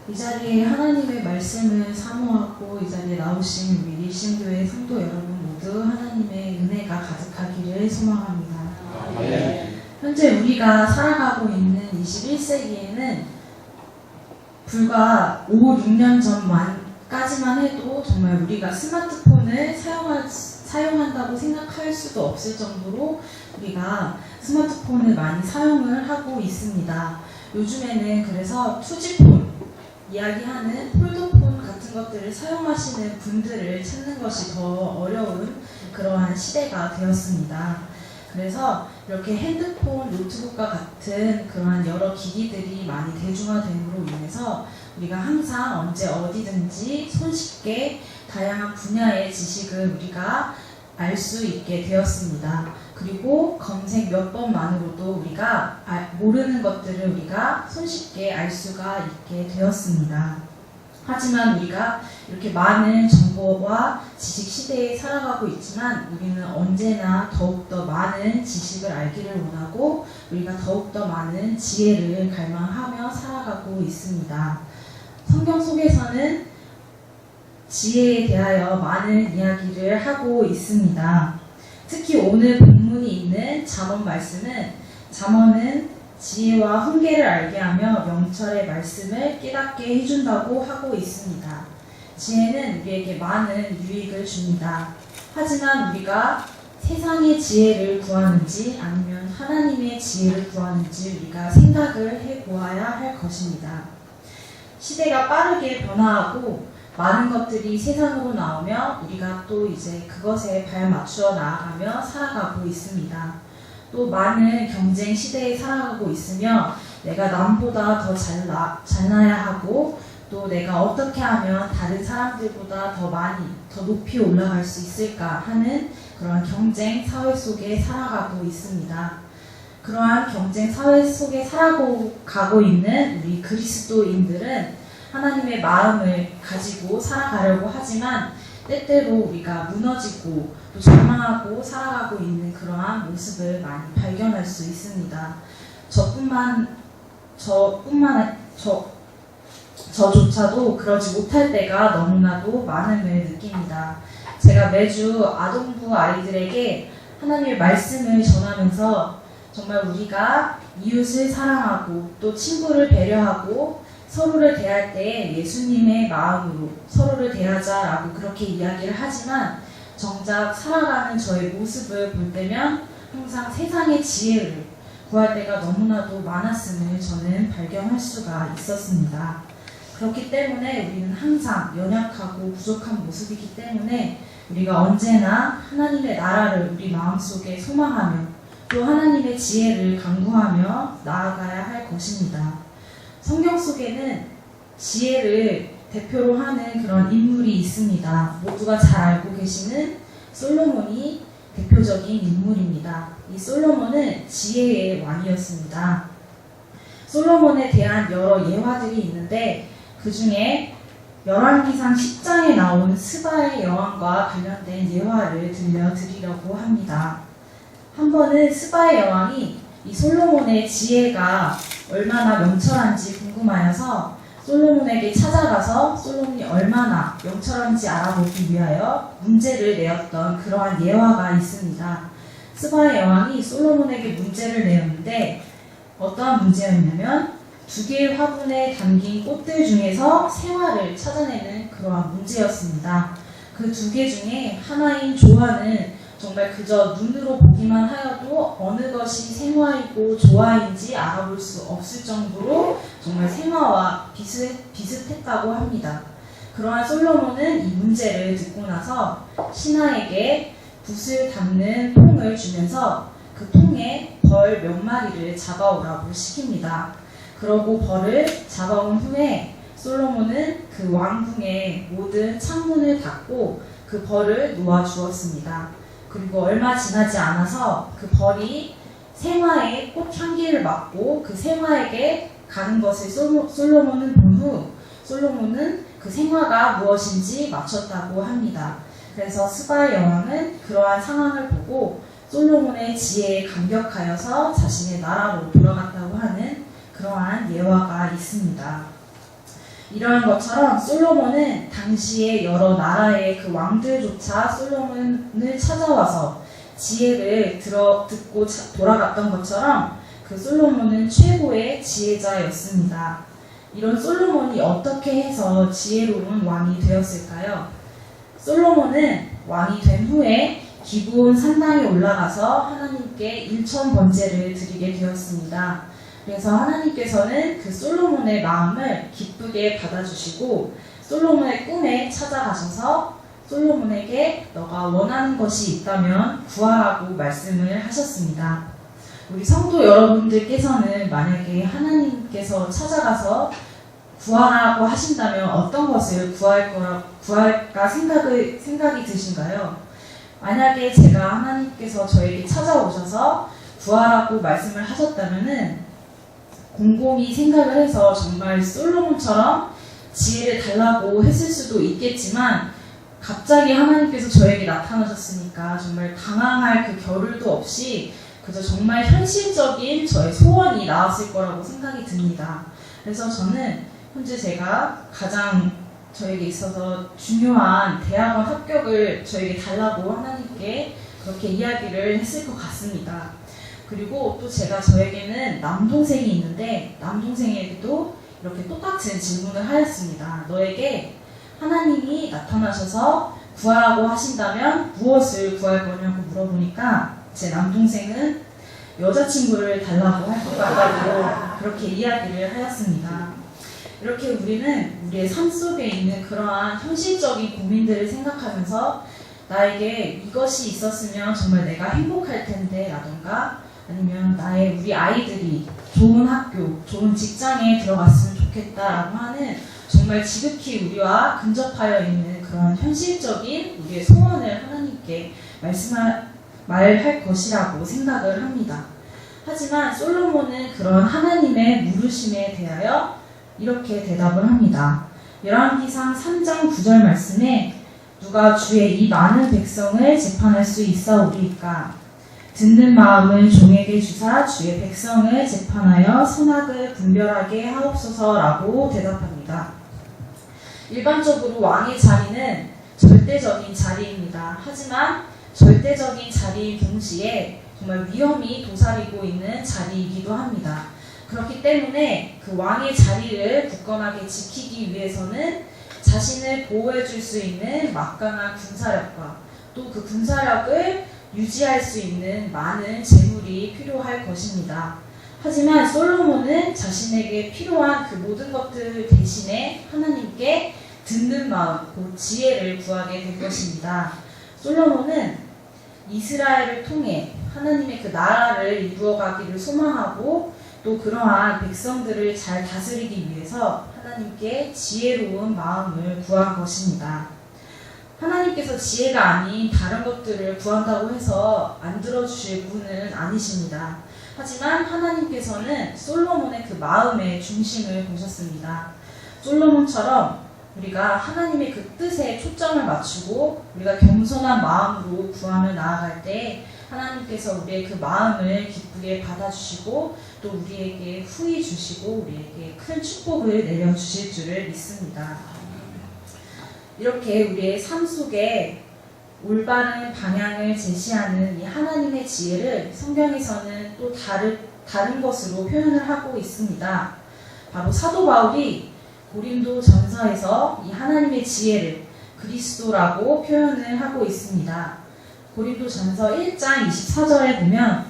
이 자리에 하나님의 말씀을 사모하고 이 자리에 나오신 우리 일심교회 성도 여러분 모두 하나님의 은혜가 가득하기를 소망합니다. 현재 우리가 살아가고 있는 21세기에는 불과 5, 6년 전까지만 해도 정말 우리가 스마트폰을 사용한다고 생각할 수도 없을 정도로 우리가 스마트폰을 많이 사용을 하고 있습니다. 요즘에는 그래서 투지폰, 이야기하는 폴더폰 같은 것들을 사용하시는 분들을 찾는 것이 더 어려운 그러한 시대가 되었습니다. 그래서 이렇게 핸드폰, 노트북과 같은 그러한 여러 기기들이 많이 대중화됨으로 인해서 우리가 항상 언제 어디든지 손쉽게 다양한 분야의 지식을 우리가 알 수 있게 되었습니다. 그리고 검색 몇 번만으로도 우리가 모르는 것들을 우리가 손쉽게 알 수가 있게 되었습니다. 하지만 우리가 이렇게 많은 정보와 지식 시대에 살아가고 있지만 우리는 언제나 더욱더 많은 지식을 알기를 원하고 우리가 더욱더 많은 지혜를 갈망하며 살아가고 있습니다. 성경 속에서는 지혜에 대하여 많은 이야기를 하고 있습니다. 특히 오늘 본문이 있는 잠언 말씀은 잠언은 지혜와 훈계를 알게 하며 명철의 말씀을 깨닫게 해준다고 하고 있습니다. 지혜는 우리에게 많은 유익을 줍니다. 하지만 우리가 세상의 지혜를 구하는지 아니면 하나님의 지혜를 구하는지 우리가 생각을 해보아야 할 것입니다. 시대가 빠르게 변화하고 많은 것들이 세상으로 나오며 우리가 또 이제 그것에 발맞추어 나아가며 살아가고 있습니다. 또 많은 경쟁 시대에 살아가고 있으며 내가 남보다 더 잘나야 하고 또 내가 어떻게 하면 다른 사람들보다 더 높이 올라갈 수 있을까 하는 그런 경쟁 사회 속에 살아가고 있습니다. 그러한 경쟁 사회 속에 살아가고 있는 우리 그리스도인들은 하나님의 마음을 가지고 살아가려고 하지만 때때로 우리가 무너지고 또 절망하고 살아가고 있는 그러한 모습을 많이 발견할 수 있습니다. 저조차도 그러지 못할 때가 너무나도 많음을 느낍니다. 제가 매주 아동부 아이들에게 하나님의 말씀을 전하면서 정말 우리가 이웃을 사랑하고 또 친구를 배려하고 서로를 대할 때 예수님의 마음으로 서로를 대하자라고 그렇게 이야기를 하지만 정작 살아가는 저의 모습을 볼 때면 항상 세상의 지혜를 구할 때가 너무나도 많았음을 저는 발견할 수가 있었습니다. 그렇기 때문에 우리는 항상 연약하고 부족한 모습이기 때문에 우리가 언제나 하나님의 나라를 우리 마음속에 소망하며 또 하나님의 지혜를 간구하며 나아가야 할 것입니다. 성경 속에는 지혜를 대표로 하는 그런 인물이 있습니다. 모두가 잘 알고 계시는 솔로몬이 대표적인 인물입니다. 이 솔로몬은 지혜의 왕이었습니다. 솔로몬에 대한 여러 예화들이 있는데 그 중에 열왕기상 10장에 나온 스바의 여왕과 관련된 예화를 들려드리려고 합니다. 한 번은 스바의 여왕이 이 솔로몬의 지혜가 얼마나 명철한지 궁금하여서 솔로몬에게 찾아가서 솔로몬이 얼마나 명철한지 알아보기 위하여 문제를 내었던 그러한 예화가 있습니다. 스바의 여왕이 솔로몬에게 문제를 내었는데 어떠한 문제였냐면 2개의 화분에 담긴 꽃들 중에서 생화를 찾아내는 그러한 문제였습니다. 그 2개 중에 하나인 조화는 정말 그저 눈으로 보기만 하여도 어느 것이 생화이고 조화인지 알아볼 수 없을 정도로 정말 생화와 비슷했다고 합니다. 그러한 솔로몬은 이 문제를 듣고 나서 신하에게 붓을 담는 통을 주면서 그 통에 벌 몇 마리를 잡아오라고 시킵니다. 그러고 벌을 잡아온 후에 솔로몬은 그 왕궁의 모든 창문을 닫고 그 벌을 놓아주었습니다. 그리고 얼마 지나지 않아서 그 벌이 생화의 꽃향기를 맡고 그 생화에게 가는 것을 솔로몬은 본 후 솔로몬은 그 생화가 무엇인지 맞췄다고 합니다. 그래서 스바의 여왕은 그러한 상황을 보고 솔로몬의 지혜에 감격하여서 자신의 나라로 돌아갔다고 하는 그러한 예화가 있습니다. 이러한 것처럼 솔로몬은 당시에 여러 나라의 그 왕들조차 솔로몬을 찾아와서 지혜를 듣고 돌아갔던 것처럼 그 솔로몬은 최고의 지혜자였습니다. 이런 솔로몬이 어떻게 해서 지혜로운 왕이 되었을까요? 솔로몬은 왕이 된 후에 기브온 산당에 올라가서 하나님께 일천 번제를 드리게 되었습니다. 그래서 하나님께서는 그 솔로몬의 마음을 기쁘게 받아주시고 솔로몬의 꿈에 찾아가셔서 솔로몬에게 너가 원하는 것이 있다면 구하라고 말씀을 하셨습니다. 우리 성도 여러분들께서는 만약에 하나님께서 찾아가서 구하라고 하신다면 어떤 것을 구할까 생각이 드신가요? 만약에 제가 하나님께서 저에게 찾아오셔서 구하라고 말씀을 하셨다면은 곰곰이 생각을 해서 정말 솔로몬처럼 지혜를 달라고 했을 수도 있겠지만 갑자기 하나님께서 저에게 나타나셨으니까 정말 당황할 그 겨를도 없이 그저 정말 현실적인 저의 소원이 나왔을 거라고 생각이 듭니다. 그래서 저는 현재 제가 가장 저에게 있어서 중요한 대학원 합격을 저에게 달라고 하나님께 그렇게 이야기를 했을 것 같습니다. 그리고 또 저에게는 남동생이 있는데 남동생에게도 이렇게 똑같은 질문을 하였습니다. 너에게 하나님이 나타나셔서 구하라고 하신다면 무엇을 구할 거냐고 물어보니까 제 남동생은 여자친구를 달라고 할 것 같다고 그렇게 이야기를 하였습니다. 이렇게 우리는 우리의 삶 속에 있는 그러한 현실적인 고민들을 생각하면서 나에게 이것이 있었으면 정말 내가 행복할 텐데 라던가 아니면 우리 아이들이 좋은 학교, 좋은 직장에 들어갔으면 좋겠다라고 하는 정말 지극히 우리와 근접하여 있는 그런 현실적인 우리의 소원을 하나님께 말할 것이라고 생각을 합니다. 하지만 솔로몬은 그런 하나님의 물으심에 대하여 이렇게 대답을 합니다. 열왕기상 3장 9절 말씀에 누가 주의 이 많은 백성을 재판할 수 있사오리이까 듣는 마음을 종에게 주사 주의 백성을 재판하여 선악을 분별하게 하옵소서라고 대답합니다. 일반적으로 왕의 자리는 절대적인 자리입니다. 하지만 절대적인 자리인 동시에 정말 위험이 도사리고 있는 자리이기도 합니다. 그렇기 때문에 그 왕의 자리를 굳건하게 지키기 위해서는 자신을 보호해 줄 수 있는 막강한 군사력과 또 그 군사력을 유지할 수 있는 많은 재물이 필요할 것입니다. 하지만 솔로몬은 자신에게 필요한 그 모든 것들 대신에 하나님께 듣는 마음, 곧 지혜를 구하게 될 것입니다. 솔로몬은 이스라엘을 통해 하나님의 그 나라를 이루어가기를 소망하고 또 그러한 백성들을 잘 다스리기 위해서 하나님께 지혜로운 마음을 구한 것입니다. 하나님께서 지혜가 아닌 다른 것들을 구한다고 해서 안 들어주실 분은 아니십니다. 하지만 하나님께서는 솔로몬의 그 마음의 중심을 보셨습니다. 솔로몬처럼 우리가 하나님의 그 뜻에 초점을 맞추고 우리가 겸손한 마음으로 구하며 나아갈 때 하나님께서 우리의 그 마음을 기쁘게 받아주시고 또 우리에게 후히 주시고 우리에게 큰 축복을 내려주실 줄을 믿습니다. 이렇게 우리의 삶 속에 올바른 방향을 제시하는 이 하나님의 지혜를 성경에서는 또 다른 것으로 표현을 하고 있습니다. 바로 사도 바울이 고린도 전서에서 이 하나님의 지혜를 그리스도라고 표현을 하고 있습니다. 고린도 전서 1장 24절에 보면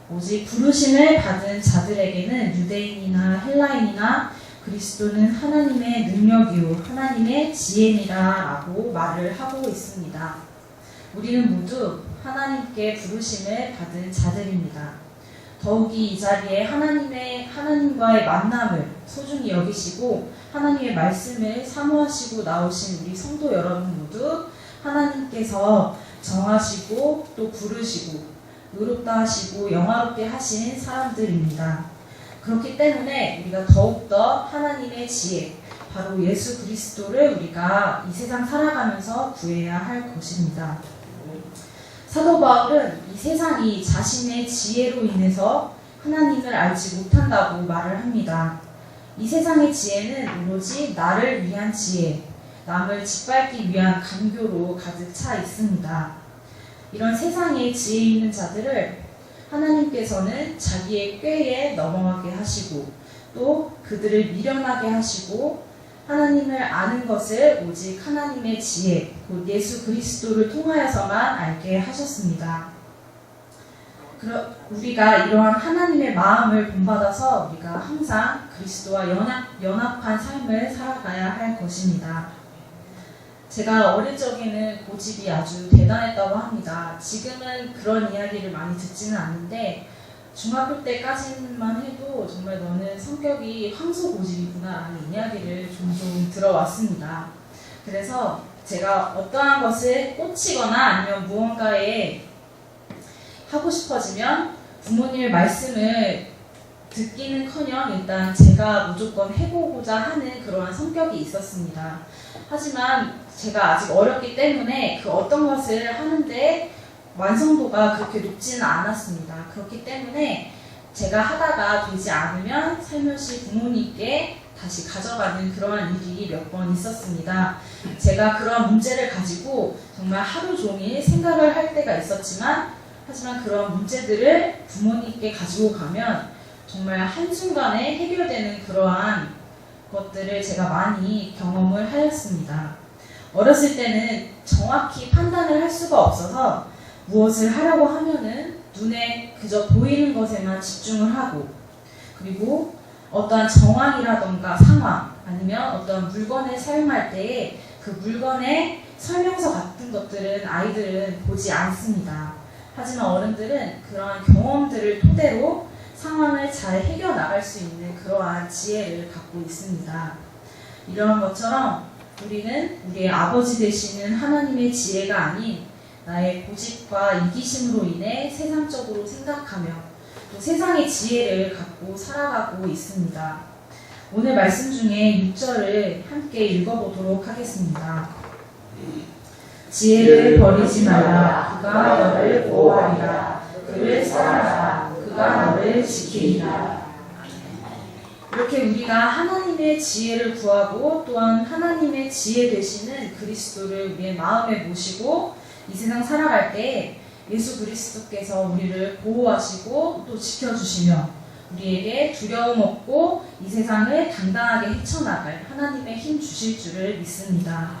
오직 부르심을 받은 자들에게는 유대인이나 헬라인이나 그리스도는 하나님의 능력이요 하나님의 지혜니라 라고 말을 하고 있습니다. 우리는 모두 하나님께 부르심을 받은 자들입니다. 더욱이 이 자리에 하나님과의 만남을 소중히 여기시고 하나님의 말씀을 사모하시고 나오신 우리 성도 여러분 모두 하나님께서 정하시고 또 부르시고 의롭다 하시고 영화롭게 하신 사람들입니다. 그렇기 때문에 우리가 더욱더 하나님의 지혜, 바로 예수 그리스도를 우리가 이 세상 살아가면서 구해야 할 것입니다. 사도 바울은 이 세상이 자신의 지혜로 인해서 하나님을 알지 못한다고 말을 합니다. 이 세상의 지혜는 오로지 나를 위한 지혜, 남을 짓밟기 위한 간교로 가득 차 있습니다. 이런 세상에 지혜 있는 자들을 하나님께서는 자기의 꾀에 넘어가게 하시고 또 그들을 미련하게 하시고 하나님을 아는 것을 오직 하나님의 지혜, 곧 예수 그리스도를 통하여서만 알게 하셨습니다. 우리가 이러한 하나님의 마음을 본받아서 우리가 항상 그리스도와 연합한 삶을 살아가야 할 것입니다. 제가 어릴 적에는 고집이 아주 대단했다고 합니다. 지금은 그런 이야기를 많이 듣지는 않는데 중학교 때까지만 해도 정말 너는 성격이 황소 고집이구나 라는 이야기를 종종 들어왔습니다. 그래서 제가 어떠한 것에 꽂히거나 아니면 무언가에 하고 싶어지면 부모님의 말씀을 듣기는커녕 일단 제가 무조건 해보고자 하는 그러한 성격이 있었습니다. 하지만 제가 아직 어렸기 때문에 그 어떤 것을 하는데 완성도가 그렇게 높지는 않았습니다. 그렇기 때문에 제가 하다가 되지 않으면 살며시 부모님께 다시 가져가는 그러한 일이 몇 번 있었습니다. 제가 그러한 문제를 가지고 정말 하루 종일 생각을 할 때가 있었지만 하지만 그런 문제들을 부모님께 가지고 가면 정말 한순간에 해결되는 그러한 것들을 제가 많이 경험을 하였습니다. 어렸을 때는 정확히 판단을 할 수가 없어서 무엇을 하려고 하면은 눈에 그저 보이는 것에만 집중을 하고 그리고 어떠한 정황이라던가 상황 아니면 어떤 물건을 사용할 때에 그 물건의 설명서 같은 것들은 아이들은 보지 않습니다. 하지만 어른들은 그러한 경험들을 토대로 상황을 잘 해결나갈 수 있는 그러한 지혜를 갖고 있습니다. 이러한 것처럼 우리는 우리의 아버지 되시는 하나님의 지혜가 아닌 나의 고집과 이기심으로 인해 세상적으로 생각하며 또 세상의 지혜를 갖고 살아가고 있습니다. 오늘 말씀 중에 6절을 함께 읽어보도록 하겠습니다. 지혜를 버리지 말라. 그가 너를 보호하리라. 그를 사랑하라. 그가 너를 지키리라. 이렇게 우리가 하나님의 지혜를 구하고 또한 하나님의 지혜 되시는 그리스도를 우리의 마음에 모시고 이 세상 살아갈 때 예수 그리스도께서 우리를 보호하시고 또 지켜주시며 우리에게 두려움 없고 이 세상을 당당하게 헤쳐나갈 하나님의 힘 주실 줄을 믿습니다.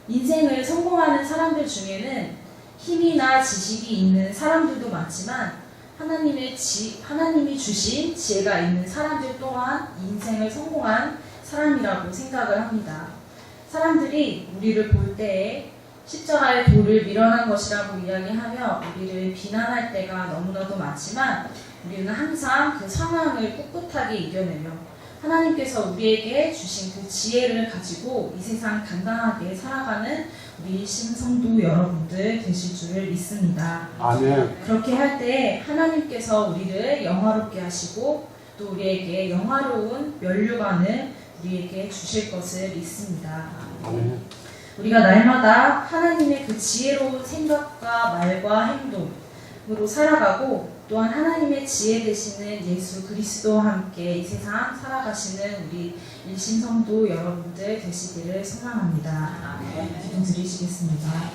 인생을 성공하는 사람들 중에는 힘이나 지식이 있는 사람들도 많지만 하나님이 주신 지혜가 있는 사람들 또한 인생을 성공한 사람이라고 생각을 합니다. 사람들이 우리를 볼 때에 십자가의 돌을 밀어난 것이라고 이야기하며 우리를 비난할 때가 너무나도 많지만 우리는 항상 그 상황을 꿋꿋하게 이겨내며 하나님께서 우리에게 주신 그 지혜를 가지고 이 세상 당당하게 살아가는 우리 신성도 여러분들 되실 줄을 믿습니다. 아멘. 그렇게 할 때 하나님께서 우리를 영화롭게 하시고 또 우리에게 영화로운 면류관을 우리에게 주실 것을 믿습니다. 아멘. 우리가 날마다 하나님의 그 지혜로운 생각과 말과 행동으로 살아가고 또한 하나님의 지혜 되시는 예수 그리스도와 함께 이 세상 살아가시는 우리 일신성도 여러분들 되시기를 소망합니다. 기도 드리시겠습니다.